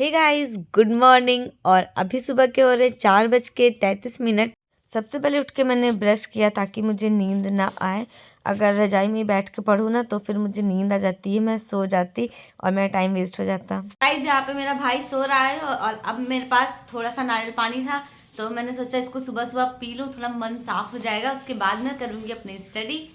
Hey guys, good morning. और अभी सुबह के हो रहे 4:33। सबसे पहले उठ के मैंने ब्रश किया ताकि मुझे नींद ना आए। अगर रजाई में बैठ के पढूँ ना तो फिर मुझे नींद आ जाती है, मैं सो जाती और मेरा टाइम वेस्ट हो जाता। गाइस, यहाँ पे मेरा भाई सो रहा है और अब मेरे पास थोड़ा सा नारियल पानी था तो मैंने सोचा इसको सुबह सुबह पी लूँ, थोड़ा मन साफ हो जाएगा। उसके बाद मैं करूँगी अपनी स्टडी।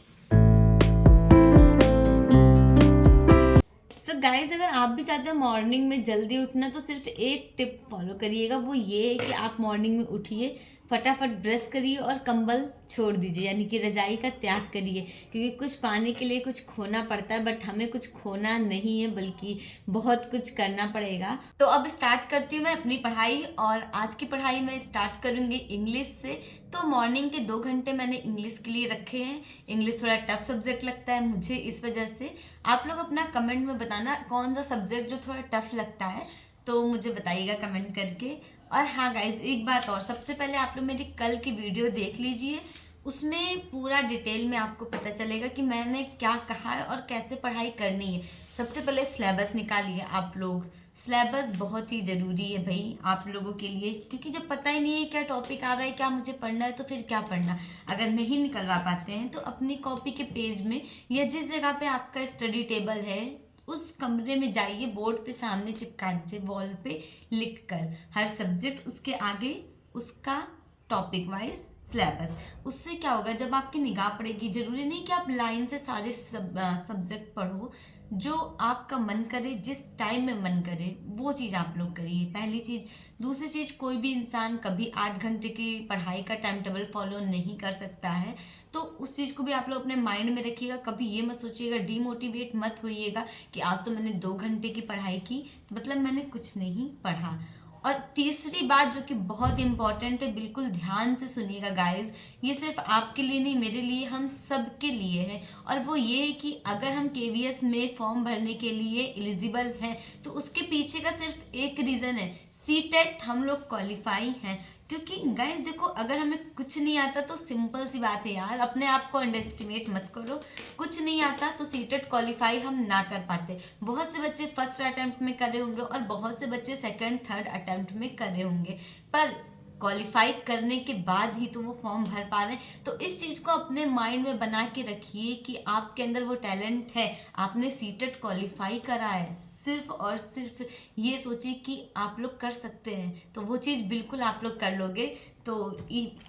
सो गाइज, अगर आप भी चाहते हो मॉर्निंग में जल्दी उठना तो सिर्फ एक टिप फॉलो करिएगा। वो ये है कि आप मॉर्निंग में उठिए, फटाफट ब्रश करिए और कंबल छोड़ दीजिए, यानी कि रजाई का त्याग करिए। क्योंकि कुछ पाने के लिए कुछ खोना पड़ता है, बट हमें कुछ खोना नहीं है बल्कि बहुत कुछ करना पड़ेगा। तो अब स्टार्ट करती हूँ मैं अपनी पढ़ाई। और आज की पढ़ाई मैं स्टार्ट करूँगी इंग्लिश से। तो मॉर्निंग के 2 घंटे मैंने इंग्लिश के लिए रखे हैं। इंग्लिश थोड़ा टफ सब्जेक्ट लगता है मुझे, इस वजह से आप लोग अपना कमेंट में बताना कौन सा सब्जेक्ट जो थोड़ा टफ लगता है, तो मुझे बताइएगा कमेंट करके। और हाँ गाइज, एक बात और, सबसे पहले आप लोग मेरी कल की वीडियो देख लीजिए। उसमें पूरा डिटेल में आपको पता चलेगा कि मैंने क्या कहा है और कैसे पढ़ाई करनी है। सबसे पहले सिलेबस निकालिए आप लोग। सिलेबस बहुत ही ज़रूरी है भाई आप लोगों के लिए, क्योंकि जब पता ही नहीं है क्या टॉपिक आ रहा है, क्या मुझे पढ़ना है, तो फिर क्या पढ़ना। अगर नहीं निकलवा पाते हैं तो अपनी कॉपी के पेज में या जिस जगह पे आपका स्टडी टेबल है उस कमरे में जाइए, बोर्ड पे सामने चिपका दीजिए वॉल पे लिख कर हर सब्जेक्ट, उसके आगे उसका टॉपिक वाइज सिलेबस। उससे क्या होगा, जब आपकी निगाह पड़ेगी, जरूरी नहीं कि आप लाइन से सारे सब्जेक्ट पढ़ो, जो आपका मन करे, जिस टाइम में मन करे वो चीज़ आप लोग करिए, पहली चीज़। दूसरी चीज़, कोई भी इंसान कभी 8 घंटे की पढ़ाई का टाइम टेबल फॉलो नहीं कर सकता है, तो उस चीज़ को भी आप लोग अपने माइंड में रखिएगा। कभी ये मत सोचिएगा, डीमोटिवेट मत होइएगा कि आज तो मैंने 2 घंटे की पढ़ाई की मतलब मैंने कुछ नहीं पढ़ा। और तीसरी बात जो कि बहुत इंपॉर्टेंट है, बिल्कुल ध्यान से सुनिएगा गाइज, ये सिर्फ आपके लिए नहीं, मेरे लिए, हम सब के लिए है। और वो ये है कि अगर हम केवीएस में फॉर्म भरने के लिए एलिजिबल हैं तो उसके पीछे का सिर्फ एक रीज़न है, सीटेट हम लोग क्वालिफाई हैं। क्योंकि गाइज देखो, अगर हमें कुछ नहीं आता तो सिंपल सी बात है यार, अपने आप को अंडर एस्टिमेट मत करो। कुछ नहीं आता तो सीटेट क्वालिफाई हम ना कर पाते। बहुत से बच्चे फर्स्ट अटेम्प्ट में करे होंगे और बहुत से बच्चे सेकंड थर्ड अटेम्प्ट में करे होंगे, पर क्वालिफाई करने के बाद ही तो वो फॉर्म भर पा रहे हैं। तो इस चीज़ को अपने माइंड में बना के रखिए कि आपके अंदर वो टैलेंट है, आपने सीटेट क्वालिफाई करा है। सिर्फ और सिर्फ ये सोचिए कि आप लोग कर सकते हैं, तो वो चीज़ बिल्कुल आप लोग कर लोगे। तो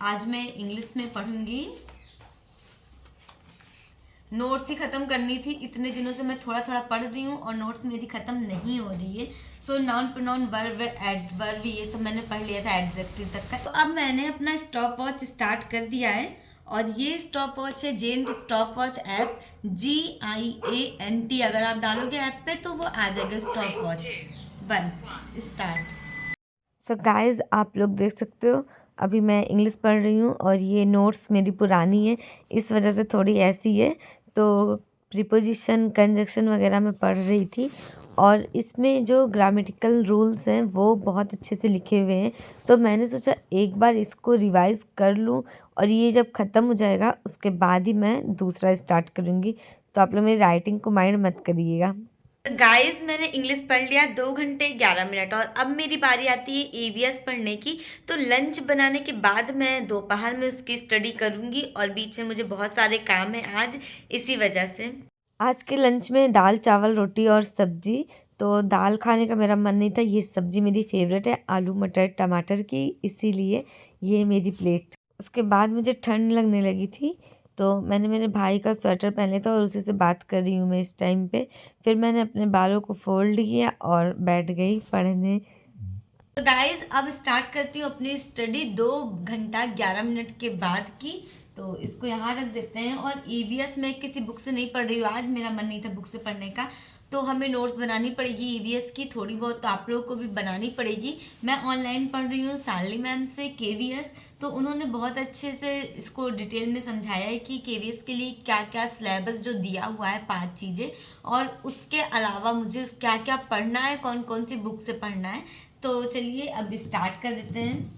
आज मैं इंग्लिश में पढ़ूंगी। नोट्स ही ख़त्म करनी थी, इतने दिनों से मैं थोड़ा थोड़ा पढ़ रही हूँ और नोट्स मेरी ख़त्म नहीं हो रही है। सो नाउन प्रोनाउन वर्ब एडवर्ब ये सब मैंने पढ़ लिया था एडजेक्टिव तक का। तो अब मैंने अपना स्टॉप वॉच स्टार्ट कर दिया है और ये स्टॉप वॉच है giant stopwatch app, GIANT। अगर आप डालोगे ऐप पे तो वो आ जाएगा stop watch. 1 start. So guys, आप लोग देख सकते हो अभी मैं इंग्लिश पढ़ रही हूँ और ये नोट्स मेरी पुरानी है, इस वजह से थोड़ी ऐसी है। तो प्रीपोजिशन कंजक्शन वगैरह मैं पढ़ रही थी और इसमें जो ग्रामेटिकल रूल्स हैं वो बहुत अच्छे से लिखे हुए हैं, तो मैंने सोचा एक बार इसको रिवाइज़ कर लूँ और ये जब ख़त्म हो जाएगा उसके बाद ही मैं दूसरा स्टार्ट करूँगी। तो आप लोग मेरी राइटिंग को माइंड मत करिएगा। गाइस, मैंने इंग्लिश पढ़ लिया 2 घंटे 11 मिनट और अब मेरी बारी आती है ईवीएस पढ़ने की। तो लंच बनाने के बाद मैं दोपहर में उसकी स्टडी करूंगी और बीच में मुझे बहुत सारे काम है आज, इसी वजह से। आज के लंच में दाल चावल रोटी और सब्जी। तो दाल खाने का मेरा मन नहीं था, ये सब्जी मेरी फेवरेट है आलू मटर टमाटर की, इसीलिए ये मेरी प्लेट। उसके बाद मुझे ठंड लगने लगी थी तो मैंने मेरे भाई का स्वेटर पहन लिया था और उसी से बात कर रही हूँ मैं इस टाइम पे। फिर मैंने अपने बालों को फोल्ड किया और बैठ गई पढ़ने। तो गाइज, अब स्टार्ट करती हूँ अपनी स्टडी 2 घंटा 11 मिनट के बाद की। तो इसको यहाँ रख देते हैं। और ईवीएस मैं किसी बुक से नहीं पढ़ रही हूँ, आज मेरा मन नहीं था बुक से पढ़ने का। तो हमें नोट्स बनानी पड़ेगी ईवीएस की, थोड़ी बहुत तो आप लोगों को भी बनानी पड़ेगी। मैं ऑनलाइन पढ़ रही हूँ साली मैम से केवीएस। तो उन्होंने बहुत अच्छे से इसको डिटेल में समझाया है कि केवीएस के लिए क्या क्या सिलेबस जो दिया हुआ है 5 चीज़ें, और उसके अलावा मुझे क्या क्या पढ़ना है, कौन कौन सी बुक से पढ़ना है। तो चलिए अब स्टार्ट कर देते हैं।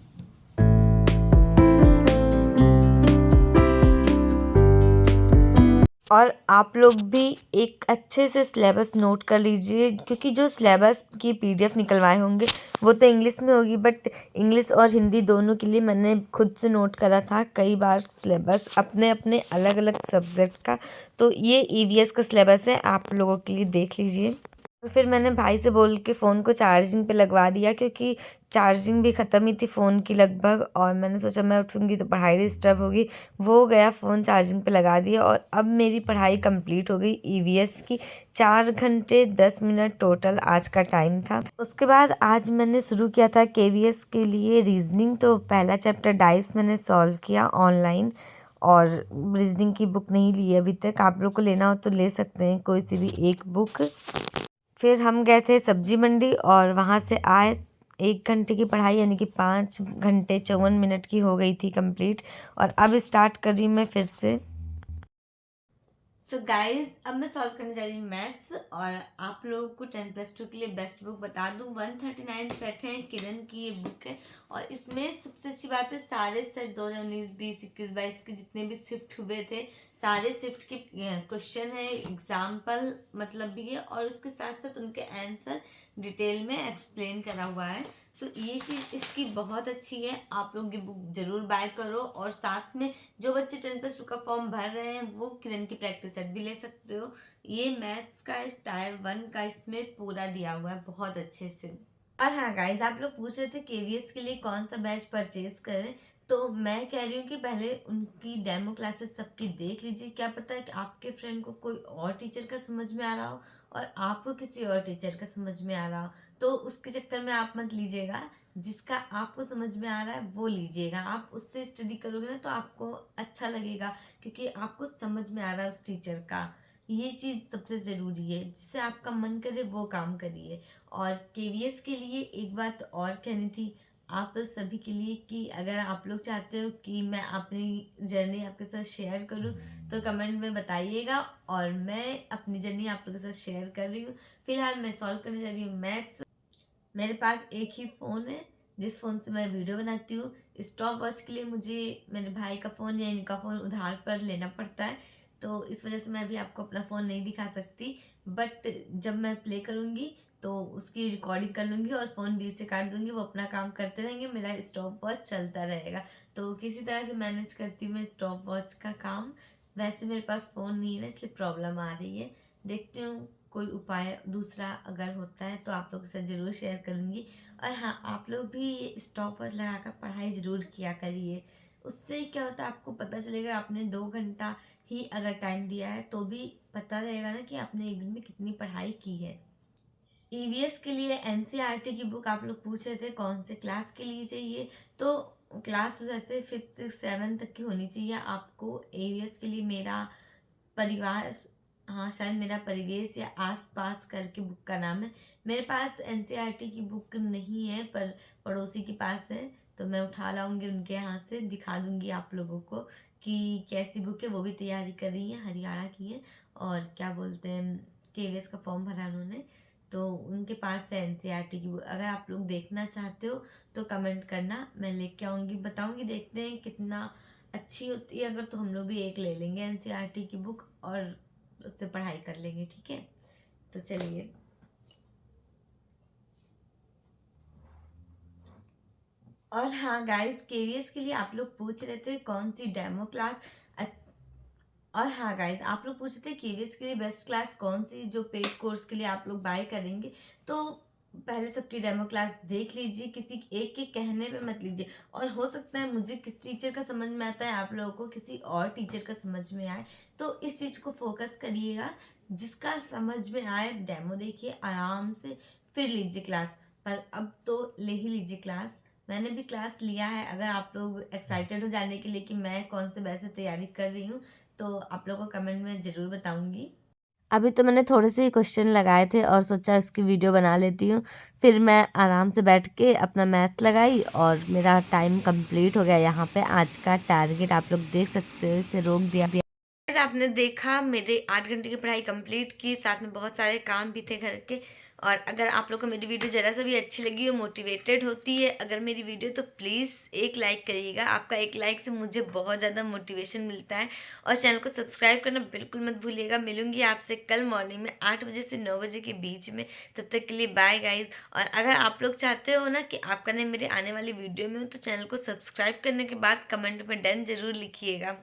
और आप लोग भी एक अच्छे से सिलेबस नोट कर लीजिए, क्योंकि जो सिलेबस की पीडीएफ निकलवाए होंगे वो तो इंग्लिश में होगी, बट इंग्लिश और हिंदी दोनों के लिए मैंने खुद से नोट करा था कई बार सिलेबस अपने अपने अलग अलग सब्जेक्ट का। तो ये ईवीएस का सिलेबस है, आप लोगों के लिए देख लीजिए। तो फिर मैंने भाई से बोल के फ़ोन को चार्जिंग पे लगवा दिया, क्योंकि चार्जिंग भी ख़त्म ही थी फ़ोन की लगभग, और मैंने सोचा मैं उठूँगी तो पढ़ाई डिस्टर्ब होगी। वो गया, फ़ोन चार्जिंग पे लगा दिया, और अब मेरी पढ़ाई कंप्लीट हो गई ईवीएस की। 4 घंटे 10 मिनट टोटल आज का टाइम था। उसके बाद आज मैंने शुरू किया था केवीएस के लिए रीजनिंग। तो पहला चैप्टर डाइस मैंने सॉल्व किया ऑनलाइन, और रीजनिंग की बुक नहीं ली अभी तक। आप लोग को लेना हो तो ले सकते हैं कोई सी भी एक बुक। फिर हम गए थे सब्जी मंडी, और वहाँ से आए। 1 घंटे की पढ़ाई यानी कि 5 घंटे 54 मिनट की हो गई थी कंप्लीट, और अब स्टार्ट कर रही हूँ मैं फिर से। सो गाइज, अब मैं सॉल्व करने जा रही हूँ मैथ्स, और आप लोगों को 10+2 के लिए बेस्ट बुक बता दूँ, 139 सेट है, किरण की ये बुक है। और इसमें सबसे अच्छी बात है, सारे सेट 2019, 20, 21, 22 के जितने भी शिफ्ट हुए थे, सारे शिफ्ट के क्वेश्चन है, एग्जाम्पल मतलब भी है, और उसके साथ साथ उनके आंसर डिटेल में एक्सप्लेन करा हुआ है। तो ये चीज़ इसकी बहुत अच्छी है, आप लोग ये बुक जरूर बाय करो। और साथ में जो बच्चे 10+2 का फॉर्म भर रहे हैं वो किरण की प्रैक्टिस सेट भी ले सकते हो। ये मैथ्स का टायर 1 का इसमें पूरा दिया हुआ है बहुत अच्छे से। और हाँ गाइज, आप लोग पूछ रहे थे केवीएस के लिए कौन सा बैच परचेज करें, तो मैं कह रही हूँ कि पहले उनकी डेमो क्लासेस सबकी देख लीजिए। क्या पता है कि आपके फ्रेंड को कोई और टीचर का समझ में आ रहा हो और आपको किसी और टीचर का समझ में आ रहा हो, तो उसके चक्कर में आप मत लीजिएगा। जिसका आपको समझ में आ रहा है वो लीजिएगा। आप उससे स्टडी करोगे ना तो आपको अच्छा लगेगा, क्योंकि आपको समझ में आ रहा है उस टीचर का। ये चीज़ सबसे ज़रूरी है, जिससे आपका मन करे वो काम करिए। और केवीएस के लिए एक बात और कहनी थी आप सभी के लिए, कि अगर आप लोग चाहते हो कि मैं अपनी जर्नी आपके साथ शेयर करूं तो कमेंट में बताइएगा, और मैं अपनी जर्नी आप लोगों के साथ शेयर कर रही हूँ। फिलहाल मैं सॉल्व करने जा रही हूँ मैथ्स। मेरे पास एक ही फ़ोन है जिस फ़ोन से मैं वीडियो बनाती हूँ। स्टॉप वॉच के लिए मुझे मेरे भाई का फ़ोन या इनका फ़ोन उधार पर लेना पड़ता है, तो इस वजह से मैं अभी आपको अपना फ़ोन नहीं दिखा सकती। बट जब मैं प्ले करूँगी तो उसकी रिकॉर्डिंग कर लूँगी और फ़ोन बीच से काट दूँगी, वो अपना काम करते रहेंगे, मेरा स्टॉप वॉच चलता रहेगा। तो किसी तरह से मैनेज करती हूँ मैं स्टॉप वॉच का काम। वैसे मेरे पास फ़ोन नहीं है ना, इसलिए प्रॉब्लम आ रही है। देखती हूँ कोई उपाय दूसरा अगर होता है तो आप लोगों के साथ ज़रूर शेयर करूँगी। और हाँ, आप लोग भी स्टॉप वॉच लगाकर पढ़ाई ज़रूर किया करिए। उससे क्या होता है, आपको पता चलेगा आपने 2 घंटा ही अगर टाइम दिया है तो भी पता रहेगा ना कि आपने एक दिन में कितनी पढ़ाई की है। ईवीएस के लिए एनसीईआरटी की बुक आप लोग पूछ रहे थे कौन से क्लास के लिए चाहिए, तो क्लास जैसे 5th 6th 7th तक की होनी चाहिए आपको। ईवीएस के लिए मेरा परिवार, हाँ शायद मेरा परिवेश या आसपास करके बुक का नाम है। मेरे पास एनसीईआरटी की बुक नहीं है, पर पड़ोसी के पास है, तो मैं उठा लाऊंगी उनके यहाँ से, दिखा दूंगी आप लोगों को कि कैसी बुक है। वो भी तैयारी कर रही है, हरियाणा की है, और क्या बोलते हैं केवीएस का फॉर्म भरा उन्होंने, तो उनके पास है एनसीईआरटी की बुक। अगर आप लोग देखना चाहते हो तो कमेंट करना, मैं लेके आऊँगी, बताऊँगी। देखते हैं कितना अच्छी होती है, अगर तो हम लोग भी एक ले लेंगे एनसीईआरटी की बुक और उससे पढ़ाई कर लेंगे, ठीक है। तो चलिए, और हाँ गाइस, केवीएस के लिए आप लोग पूछ रहे थे कौन सी डेमो क्लास। और हाँ गाइज, आप लोग पूछ रहे थे केवीएस के लिए बेस्ट क्लास कौन सी जो पेड कोर्स के लिए आप लोग बाय करेंगे। तो पहले सबकी डेमो क्लास देख लीजिए, किसी एक के कहने पे मत लीजिए। और हो सकता है मुझे किस टीचर का समझ में आता है आप लोगों को किसी और टीचर का समझ में आए, तो इस चीज़ को फोकस करिएगा। जिसका समझ में आए डेमो देखिए आराम से, फिर लीजिए क्लास। पर अब तो ले ही लीजिए क्लास। मैंने भी क्लास लिया है। अगर आप लोग एक्साइटेड हो जाने के लिए कि मैं कौन से बैच से तैयारी कर रही हूँ, तो आप लोगों को कमेंट में ज़रूर बताऊंगी। अभी तो मैंने थोड़े से क्वेश्चन लगाए थे और सोचा इसकी वीडियो बना लेती हूँ। फिर मैं आराम से बैठ के अपना मैथ्स लगाई और मेरा टाइम कंप्लीट हो गया। यहाँ पे आज का टारगेट आप लोग देख सकते हो, इसे रोक दिया। आपने देखा मेरे 8 घंटे की पढ़ाई कंप्लीट की, साथ में बहुत सारे काम भी थे घर के, और अगर आप लोग को मेरी वीडियो ज़रा सा भी अच्छी लगी हो, मोटिवेटेड होती है अगर मेरी वीडियो, तो प्लीज़ एक लाइक करिएगा। आपका एक लाइक से मुझे बहुत ज़्यादा मोटिवेशन मिलता है। और चैनल को सब्सक्राइब करना बिल्कुल मत भूलिएगा। मिलूंगी आपसे कल मॉर्निंग में 8 बजे से 9 बजे के बीच में। तब तक के लिए बाय गाइज। और अगर आप लोग चाहते हो ना कि आपका नेम मेरे आने वाली वीडियो में हो, तो चैनल को सब्सक्राइब करने के बाद कमेंट में डन ज़रूर लिखिएगा।